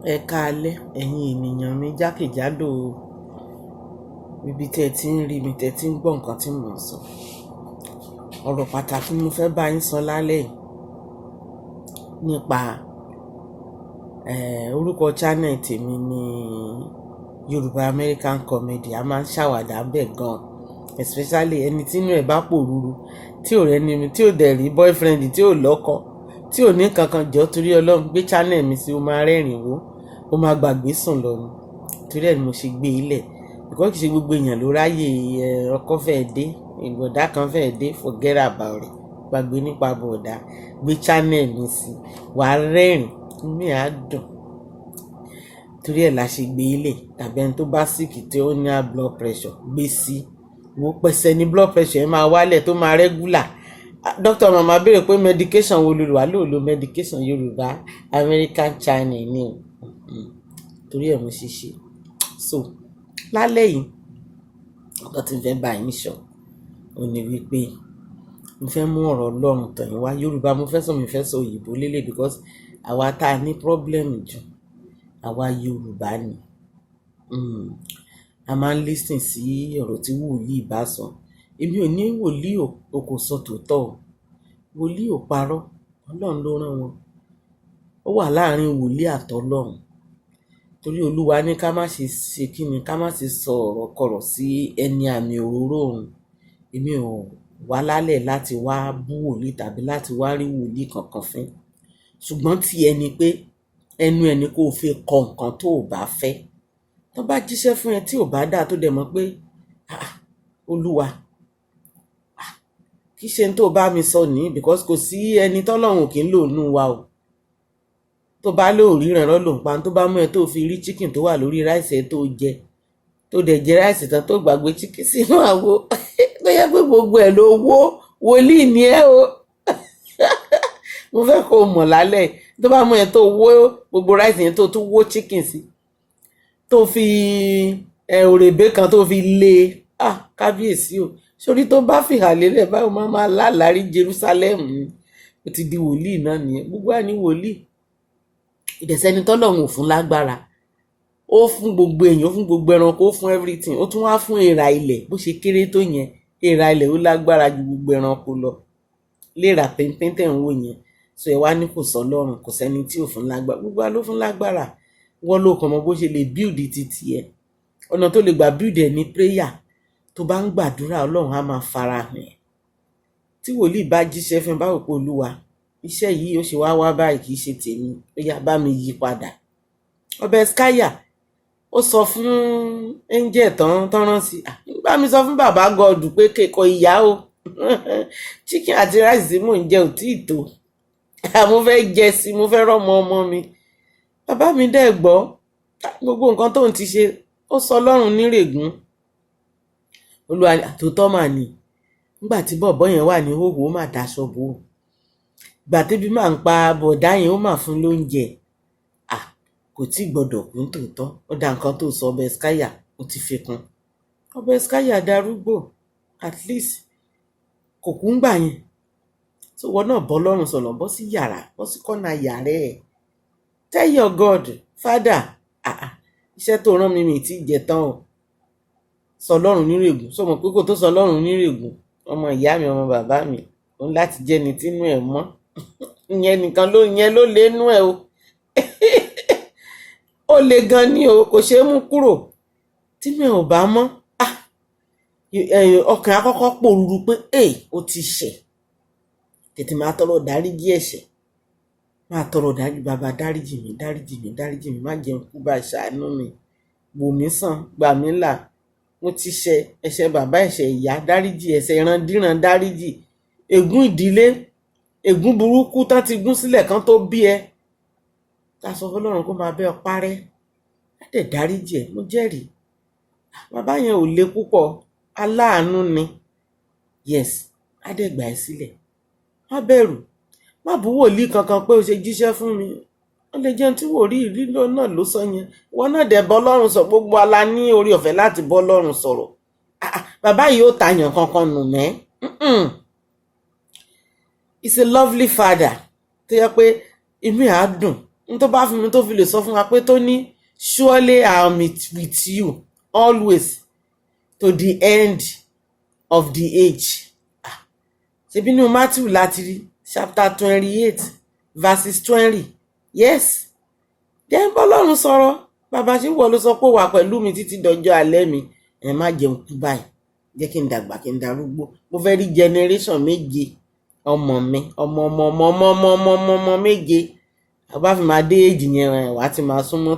Ẹ káalẹ́ ẹ̀yin ènìyàn mi jákèjádò ibi tẹ́ ẹ ti ń rí mi tẹ́ ẹ ti ń gbọ́ nǹkan tí mò ń sọ. Ọ̀rọ̀ pàtàkì mo fẹ́ bá yín sọ lálẹ́ yìí nípa orúkọ channel tèmi ní Yoruba American Comedy. A máa ń ṣàwàdà bẹ́ẹ̀ gan, especially ẹni tí inú ẹ̀ bá pòrúurú, tí ò rẹ́ni mi, tí ò dẹ̀ rí boyfriend, tí ò lọ́kọ, tí ò ní kankan, jọ torí Ọlọ́run gbé channel mi sí, o máa rẹ́rìn wò, o máa gbàgbé sùn lọ ni. Torí ẹ̀ ni mo ṣe gbé ilẹ̀, because kì í ṣe gbogbo èèyàn ló ráyè ọkọ fẹ́ẹ́ dé, ìbọ̀dá kan fẹ́ẹ́ dé, forget about it, gbàgbé nípa bọ̀dá, gbé channel mi sí, wàá rẹ́rìn, inú ẹ̀ á dùn. Torí ẹ̀ la ṣe gbé ilẹ̀. Tàbí ẹni tó bá sick tí ó ní high blood pressure, gbé sí, wo pẹ̀sẹ̀ ní blood pressure ẹ̀ máa wálẹ̀ tó máa regular. Doctor mama béèrè pé medication wo ló lò, wá lò lo medication Yorùbá American channel ni o. Torí ẹ̀ mo ṣe ṣe. So lálẹ́ yìí ọkọ tí n fẹ́ bá yín sọ ò ní wípé mo fẹ́ mú ọ̀rọ̀ Ọlọ́run tàn yín wá. Yorùbá mo fẹ́ sọ, mi fẹ́ sọ òyìnbó lélẹ̀, because àwa tá a ní problem jù àwa Yorùbá ni. A máa ń listen sí ọ̀rọ̀ tí wòlíì bá sọ. Èmi ò ní wòlíì ò kò sọ tòótọ́ o, wòlíì ò parọ́, Ọlọ́run ló rán wọn. Ó wà láàrin wòlíì àtọlọ́run. Torí Olúwa ní ká má ṣe ṣe kíni, ká má ṣe sọ ọ̀rọ̀ kọ̀rọ̀ sí ẹni àmì òróró òun. Èmi ò wá lálẹ́ láti wá bú wòlíì tàbí láti wá rí wòlíì kankan fín. Ṣùgbọ́n tí ẹni pé ẹnu ẹni kò fi kọ nǹkan tó ò bá fẹ́. Tó bá jíṣẹ́ fún ẹ tí ò bá dáa, tó dẹ̀ mọ̀ pé Olúwa kì í ṣe tó bá mi sọ nìyí, because kò sí ẹni tọ́lọ́run kì í lò nù wa o. Tó bá lò ríran rọ́ ló ń pa, tó bá mú ẹ tó fi rí chicken tó wà lórí ráìsì ẹ tó jẹ, tó dẹ̀ jẹ ráìsì tán tó gbàgbé chicken sínú àwo tó yẹ pé gbogbo ẹ̀ ló wó, wòlíì ni ẹ o. Mo fẹ́ kó o mọ̀ lálẹ́, tó bá mú ẹ tó wó gbogbo ráìsì yẹn tó tún wó chicken sí, tó fi òrèbé kan tó fi lé kábíyèsí o. Sórí tó bá fìhà lélẹ̀ báwo máa láàlárí Jerusalem ni, ó ti di wòlíì náà nìyẹn. Gbogbo àní wòlíì, ìdẹ̀sẹ́ni tọ́lọ́run ò fún lágbára. Ó fún gbogbo èèyàn, ó fún gbogbo ẹranko, ó fún everything. Ó tún wá fún èèrà ilẹ̀, bó ṣe kéré tó yẹn, èèrà ilẹ̀ ó lágbára ju gbogbo ẹranko lọ. Léèrà pínpín tẹ̀ ń wò yẹn. So ẹ wá ní kò sọ Ọlọ́run, kò sẹ́ni tí ò fún lágbára. Gbogbo wa ló fún lágbára. Wọ́n ló kàn mọ́ bó ṣe lè build titi ẹ̀. Ọ̀nà tó lè gbà build ẹ̀ ní prayer. Tó bá ń gbàdúrà, Ọlọ́run á máa fara hàn ẹ́. Tí wòlíì bá jíṣẹ́ fún ẹ, báwo pé Olúwa, iṣẹ́ yìí ó ṣe wá báyìí, kì í ṣe tèmi, ó yá bá mi yí padà. Ọbẹ̀ Skaya ó sọ fún angel tán rán sí, bá mi sọ fún bàbá God pé kékọ ìyá o. Chicken àti rice tí mò ń jẹ ò tíì tó, mo fẹ́ jẹ sí, mo fẹ́ rọ́mọ ọmọ mi. Bàbá mi dẹ̀ gbọ́ gbogbo nǹkan tóun ti ṣe, ó sọ Ọlọ́run nírègùn. Olúwa àtòtọ́ mà ní, nígbà tí bọ̀bọ́ yẹn wà ní hóhó, ó mà daṣọ bò ó. Ìgbà tẹ́bí máa ń pa bọ̀dá yẹn, ó mà fún lóúnjẹ. Kò tí gbọdọ̀ kún tòótọ́. Ó dá nǹkan tó sọ ọbẹ̀ Skaya, ó ti fi kún. Ọbẹ̀ Skaya darúgbò, at least kò kún gbà yẹn. So wọn náà bọ́ lọ́rùn sọ̀rọ̀, bọ́ sí yàrá, bọ́ sí kọ́nà yàrá ẹ̀. Tell your God, Father, iṣẹ́ tó rán mi tí jẹ tán o. Sọ Ọlọ́run nírègùn. Sọ mọ̀ pé kò tó sọ Ọlọ́run nírègùn, ọmọ ìyá mi, ọmọ bàbá mi, òun láti jẹ́ni tínú ẹ̀ mọ́. Ìyẹn nìkan ló lénú ẹ̀ o. Ó le gan ni o, kò ṣeé mú kúrò. Tínú ẹ̀ ò bá mọ́, ọkàn àkọ́kọ́ pòrúurú pé ó ti ṣẹ̀. Tètè máa tọrọ dáríjì ẹ̀ṣẹ̀, máa tọrọ dáríjì, bàbá dáríjì mi, dáríjì mi, dáríjì mi, má jẹun kú, bá ṣàánú mi, wò mí sàn, gbà mí là. Mo ti ṣe ẹ̀ṣẹ̀ bàbá, ẹ̀ṣẹ̀ ìyá, dáríjì, ẹ̀ṣẹ̀ ìrandíran, dáríjì. Ègún ìdílé, ègún burúkú tán ti gún sílẹ̀ kan tó bí ẹ, ta sọ fún Ọlọ́run kó máa bẹ́ ọ parẹ́. Á dẹ̀ dáríjì ẹ̀, mo jẹ́rìí. Bàbá yẹn ò le púpọ̀, aláàánú ni. Yes, á dẹ̀ gbà ẹ́ sílẹ̀. Má bẹ̀rù, má bú wòlíì kankan pé o ṣe jíṣẹ́ fún mi. Wọ́n lè jẹun tí wòlíì rí náà ló sọ yẹn. Wọ́n náà dẹ̀ bọ́ Ọlọ́run sọ, gbogbo ala ní orí ọ̀fẹ́ láti bọ́ Ọlọ́run sọ̀rọ̀. Bàbá yìí ó tàyàn kankan nù mẹ́. He's a lovely father tó yẹ pé inú ẹ̀ á dùn n tó bá fún mi tó fi lè sọ fún wa pé tó ní surely I am with you always to the end of the age. Ṣebí nínú Matthew láti rí chapter 28 verses 20. Yes, jẹ́ ń bọ́lọ́run sọ̀rọ̀. Bàbá ṣé wọ́n ló sọ pé wà pẹ̀lú mi títí dọjọ́ alẹ́ mi. Ẹ má jẹun kú báyìí, jẹ́ kí n dàgbà kí n darúgbó. Mo fẹ́ rí generation méje ọmọ mi ọmọ méje. Àbá fi máa dé èjì yẹn wà á ti máa súnmọ́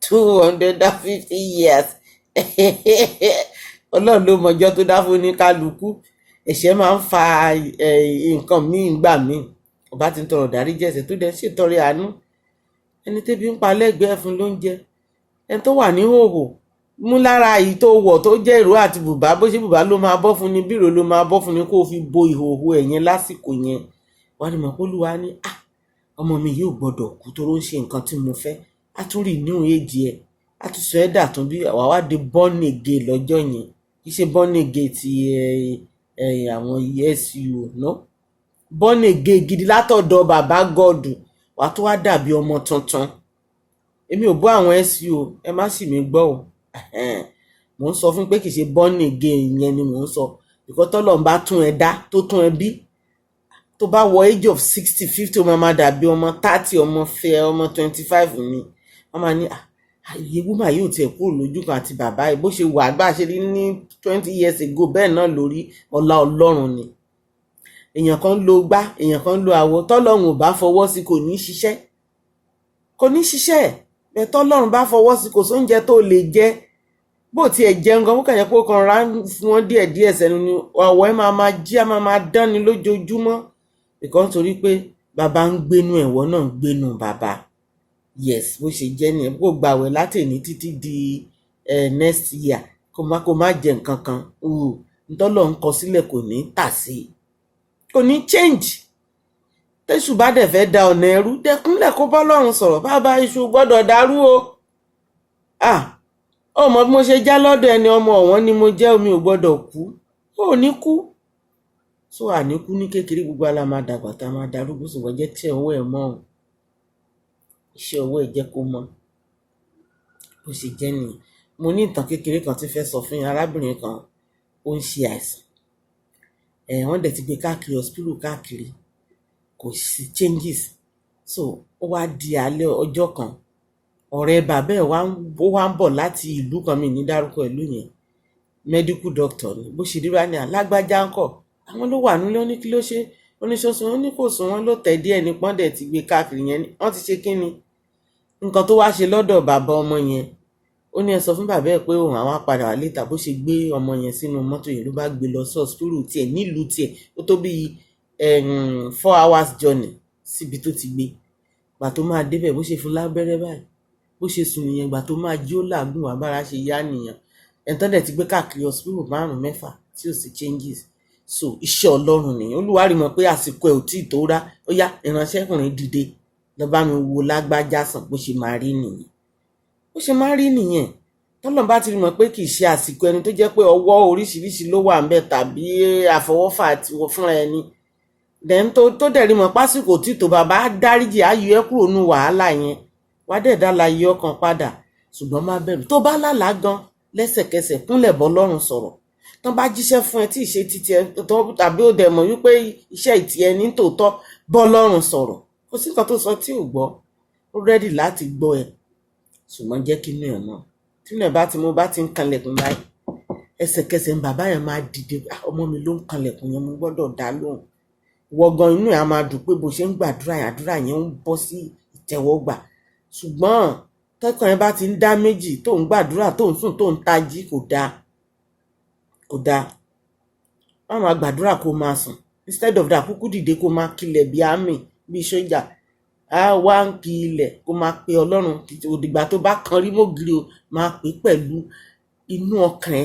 250 years. Ọlọ́run ló mọjọ́ tó dá fún ní kálukú. Ẹ̀ṣẹ̀ máa ń fa nǹkan míì gbà míì. Ọba ti ń tọrọ dáríjì ẹ̀ṣẹ̀ tó dẹ̀ ṣètọrẹ àánú. Ẹni tẹ́bi ń pa lẹ́gbẹ̀ẹ́ fún lóúnjẹ. Ẹni tó wà ní hòhò mú lára èyí tó wọ̀ tó jẹ́ ìró àti bùbá, bó ṣe bùbá ló máa bọ́ fún ni, bírò ló máa bọ́ fún ni, kó o fi bo ìhòhò ẹ̀ yẹn lásìkò yẹn. Wà á ní mọ̀ pé Olúwa ní ọmọ mi yóò gbọ́dọ̀ kú tó ló ń ṣe nǹkan tí mo fẹ́. Á tún rí níhùn èjì ẹ̀, á tún sọ ẹ́ dà tún bí àwa wá dé born again lọ́jọ́ yẹn. Kì í ṣe born again ti àwọn SU no, born again gidi látọ̀dọ̀ bàbá God. Wà á tún wá dàbí ọmọ tuntun. Èmi ò bọ́ àwọn SU, ẹ má sì mí gbọ́ o. Mò ń sọ fún pé kì í ṣe born again yẹn ni mò ń sọ. Because tọ́lọ́run bá tún ẹ dá tó tún ẹ bí, tó bá wọ age of 60, 50 ó máa dàbí ọmọ 30, ọmọ 25 ni. Wọ́n máa ní àyè wúmà yóò tiẹ̀ kúrò lójú kan àti bàbá ẹ̀ bó ṣe wà gbà ṣe rí ní 20 years ago bẹ́ẹ̀ náà lórí. Ọlá Ọlọ́run ni. Èèyàn kan lo gbá, èèyàn kan lo àwo. Tọ́lọ́run ò bá fọwọ́ sí kò ní ṣiṣẹ́. Kò ní ṣiṣẹ́. Bẹ́ẹ̀ tọ́lọ́run bá fọwọ́ sí kò sóúnjẹ tó lè jẹ. Bó tiẹ̀ jẹun gan, ó kàn yẹ pé ó kàn rá fún wọn díẹ̀díẹ̀ sẹ́nu ni. Ọ̀wọ́ ẹ máa jí, á máa dán ni lójoojúmọ́. Because torí pé bàbá ń gbénu ẹ̀wọ́ náà ń gbénu bàbá. Yes, bó ṣe jẹ́ nìyẹn. Kó gbàwẹ̀ látẹ̀ní títí di next year kó má jẹ nǹkan kan. Ntọ́lọ́run kọ sílẹ̀ kò ní tà sí, kò ní change. Tẹ́ṣù bá dẹ̀ fẹ́ da ọ̀nà ẹrú, dẹkúnlẹ̀ kó bọ́lọ́run sọ̀rọ̀. Bàbá iṣu gbọ́dọ̀ dàrú o. Ọmọ bí mo ṣe já lọ́dọ̀ ẹni ọmọ ọ̀wọ́n ni mo jẹ́, omi ò gbọ́dọ̀ kú. Ó ní kú. So àníkú ní kékeré, gbogbo ala máa dàgbà tá a máa darúgbó. Ṣùgbọ́n jẹ́ tí ọwọ́ ẹ̀ mọ́ o. Iṣẹ́ ọwọ́ ẹ̀ jẹ́ kó mọ́. Bó ṣe jẹ́ nìyẹn. Mo ní ìtàn kékeré kan tí fẹ́ sọ fún yín. Arábìnrin kan ó ń ṣe àìsàn. Wọ́n dẹ̀ ti gbé káàkiri hospital káàkiri. Kò sí changes. So ó wá di alẹ́ ọjọ́ kan. Ọ̀rẹ́ bàbá ẹ̀ wá ń bọ̀ láti ìlú kan, mi ní dárúkọ ìlú yẹn. Medical doctor ni. Bó ṣe rí wá ní alágbájá ńkọ́. Àwọn ló wà nílé, ó ní kí ló ṣe. Oníṣọ́sùn ó ní kò sùn, wọ́n ló tẹ̀ díẹ̀ ní pọ́n dẹ̀ ti gbé káàkiri yẹn. Wọ́n ti ṣe kí ni? Nǹkan tó wá ṣe lọ́dọ̀ bàbá ọmọ yẹn. Ó ní ẹ sọ fún bàbá ẹ̀ pé òun àwọn apàdà wà létà. Bó ṣe gbé ọmọ yẹn sínú mọ́tò yẹn ló bá gbé lọ sí hospital tiẹ̀ nílùú tiẹ̀. Ó tó bí 4 hours journey síbi tó ti gbé. Gbà tó máa débẹ̀ bó ṣe fún lábẹ́rẹ́ báyìí. Bó ṣe sùn nìyẹn, gbà tó máa jí ó làágùn wá bára ṣe yá nìyẹn. Ẹ̀ńtọ́ dẹ̀ ti gbé káàkiri hospital 5-6 tí ò sí changes. So iṣẹ́ Ọlọ́run nìyẹn. Olúwa rí mọ̀ pé àsìkò ẹ̀ ò tí ì tó rá. Ó yá ìránṣẹ́kùnrin dìde lọ bá mi wo lágbájá sàn. Bó ṣe máa rí nìyẹn. Bó ṣe máa rí nìyẹn. Tọ́lọ́run bá ti rí mọ̀ pé kì í ṣe àsìkò ẹni tó jẹ́ pé ọwọ́ oríṣiríṣi ló wà ńbẹ̀ tàbí àfọwọ́fà àti fúnra ẹni. Then tó dẹ̀ rí mọ̀ pásìkò tí tó bàbá dáríjì á yọ ẹ́ kúrò nínú wàhálà yẹn. Wá dẹ̀ dá láyé ọkàn padà. Ṣùgbọ́n má bẹ̀rù. Tó bá lálàá gan lẹ́sẹ̀kẹsẹ̀ kúnlẹ̀ bọ́ lọ́run sọ̀rọ̀. Tán bá jíṣẹ́ fún ẹ tí ìṣe títí ẹ tàbí ó dẹ̀ mọ̀ wípé iṣẹ́ ìtì ẹ ní tòótọ́, bọ́ lọ́run sọ̀rọ̀. Kò sí nǹkan tó sọ tí ò gbọ́. Ó rẹ́dì láti gbọ́ ẹ. Ṣùgbọ́n jẹ́ kí inú ẹ̀ mọ̀. Tí inú ẹ̀ bá ti ń kanlẹ̀kùn báyìí, ẹsẹ̀kẹsẹ̀ ń bàbá yẹn máa dìde. Ọmọ mi ló ń kanlẹ̀kùn yẹn, mo gbọ́dọ̀ dá lóhùn. Wọ̀gàn inú ẹ̀ á máa dùn pé bó ṣe ń gbàdúrà yẹn, àdúrà yẹn ń bọ́ sí ìtẹ́wọ́gbà. Ṣùgbọ́n tọ́kàn yẹn bá ti ń dá méjì, tó ń gbàdúrà, tó ń sùn, tó ń tají, kò dáa. Kò dáa. Wọ́n máa gbàdúrà kó máa sùn. Instead of that, kúkú dìde kó máa kilẹ̀ bí àmì, bí sójà. Á wá ń kí ilẹ̀ kó máa pe Ọlọ́run. Òdìgbà tó bá kan rí mọ́gìrì o, máa pè pẹ̀lú inú ọkàn ẹ,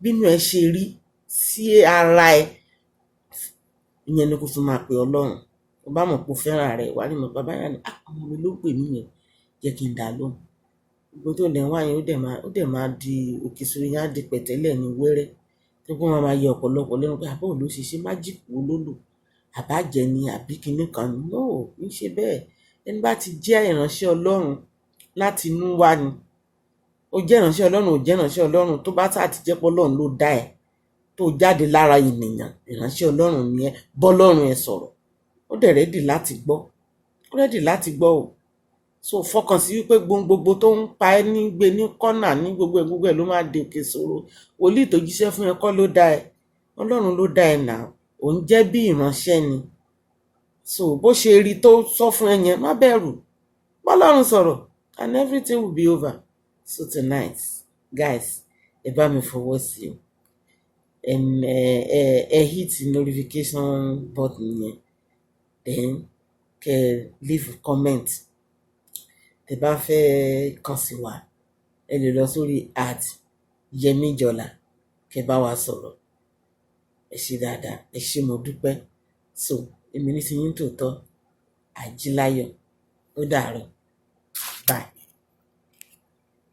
bínú ẹ ṣe rí sí ara ẹ. Ìyẹn ni kó fi máa pe Ọlọ́run. Ó bá mọ̀ pé ó fẹ́ràn rẹ̀, wà ní mọ̀ bàbá yẹn ni ọmọ mi ló pè mí yẹn, jẹ́ kí n dá lóhùn. Gbogbo tó dẹ̀ wá yẹn ó dẹ̀ máa di òkè sórí yẹn á di pẹ̀tẹ́lẹ̀ ní wẹ́rẹ́. Tó kó máa yẹ ọ̀pọ̀lọpọ̀ lẹ́nu pé àbọ̀ ló ṣe májíìkì olólò. Àbájẹ ni àbí kinní kan ni. No, kì í ṣe bẹ́ẹ̀. ẹni bá ti jẹ́ ìránṣẹ́ Ọlọ́run láti inú wá ni, ó jẹ́ ìránṣẹ́ Ọlọ́run ò jẹ́ ìránṣẹ́ Ọlọ́run, tó bá sáà ti jẹ́ pé Ọlọ́run ló dá ẹ, tó jáde lára ènìyàn, ìránṣẹ́ Ọlọ́run ni ẹ, bọ́lọ́run ẹ sọ̀rọ̀, ó dẹ̀ rẹ́dì láti gbọ́, ó rẹ́dì láti gbọ́ o. So fọkàn sí wípé gbogbo tó ń pa ẹ́ ní gbé ní kọ́nà ní gbogbo ẹ̀ ló máa di òkè ṣòro. Wòlíì tó jíṣẹ́ fún ẹ kọ́ ló dá ẹ, Ọlọ́run ló dá ẹ nà, òun jẹ́ bí ìránṣẹ́ ni. So bó ṣe rí tó sọ fún ẹ yẹn, má bẹ̀rù, bọ́lọ́run sọ̀rọ̀ and everything will be over. So tonight guys, ẹ bá mi fọwọ́ sí o, ẹ hit notification button yẹn, then kẹ́ leave comment. Tẹ́ bá fẹ́ kàn sí wa, ẹ lè lọ sórí @yemijola kẹ́ bá wa sọ̀rọ̀. Ẹ ṣé dáadáa, ẹ ṣé mo dúpẹ́. So èmi ní ti yín tòótọ́, Àjíláyọ̀, ó dàárọ̀.